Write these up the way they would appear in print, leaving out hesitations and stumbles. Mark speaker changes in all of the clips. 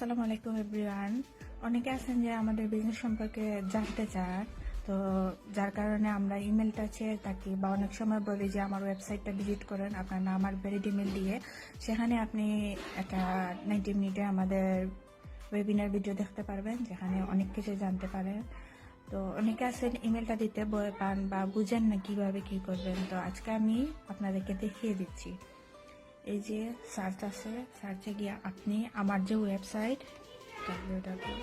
Speaker 1: আসসালামু আলাইকুম এভরিওয়ান। অনেকে আছেন যে আমাদের বিজনেস সম্পর্কে জানতে চান, তো যার কারণে আমরা ইমেলটা চেয়ে থাকি বা অনেক সময় বলি যে আমার ওয়েবসাইটটা ভিজিট করেন আপনার নাম আর ভ্যালিড ইমেল দিয়ে। সেখানে আপনি একটা 90 মিনিটে আমাদের ওয়েবিনার ভিডিও দেখতে পারবেন, যেখানে অনেক কিছু জানতে পারেন। তো অনেকে আছেন ইমেলটা দিতে ভয় পান বা বুঝেন না কিভাবে কি করবেন, তো আজকে আমি আপনাদেরকে দেখিয়ে দিচ্ছি। এই যে সার্চ আছে, সার্চে গিয়ে আপনি আমার যে ওয়েবসাইট www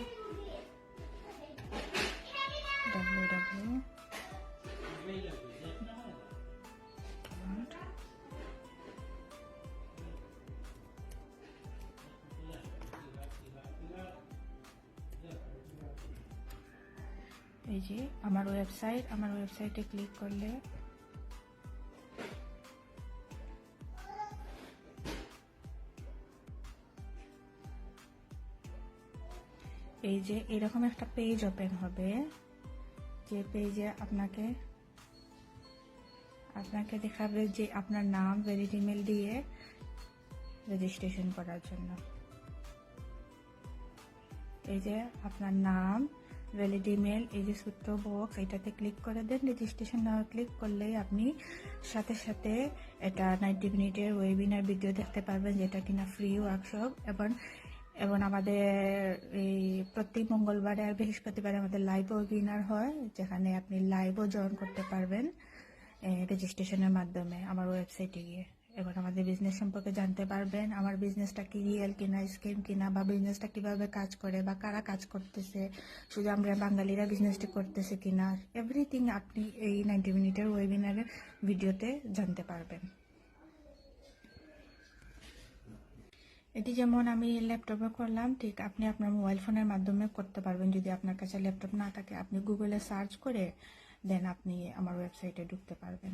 Speaker 1: এই যে আমার ওয়েবসাইটে ক্লিক করলে এই যে এরকম একটা পেজ ওপেন হবে, যে পেজে আপনাকে দেখাবে যে আপনার নাম ভ্যালিড ইমেল দিয়ে রেজিস্ট্রেশন করার জন্য। এই যে আপনার নাম, ভ্যালিড ইমেল, এই যে ছোট্ট বক্স, এটাতে ক্লিক করে দেন। রেজিস্ট্রেশন না ক্লিক করলেই আপনি সাথে সাথে এটা 90 মিনিটের ওয়েবিনার ভিডিও দেখতে পারবেন, যেটা কিনা ফ্রি ওয়ার্কশপ। এবং আমাদের এই প্রতি মঙ্গলবারে আর বৃহস্পতিবারে আমাদের লাইভ ওয়েবিনার হয়, যেখানে আপনি লাইভও জয়েন করতে পারবেন রেজিস্ট্রেশনের মাধ্যমে আমার ওয়েবসাইটে গিয়ে। এবার আমাদের বিজনেস সম্পর্কে জানতে পারবেন, আমার বিজনেসটা কি রিয়েল কিনা, স্কিম কিনা, বা বিজনেসটা কিভাবে কাজ করে বা কারা কাজ করতেছে, শুধু আমরা বাঙালিরা বিজনেসটি করতেছে কিনা, এভরিথিং আপনি এই 90 মিনিটের ওয়েবিনারের ভিডিওতে জানতে পারবেন। এটি যেমন আমি ল্যাপটপে করলাম, ঠিক আপনি আপনার মোবাইল ফোনের মাধ্যমে করতে পারবেন। যদি আপনার কাছে ল্যাপটপ না থাকে, আপনি গুগলে সার্চ করে দেন আপনি আমার ওয়েবসাইটে ঢুকতে পারবেন।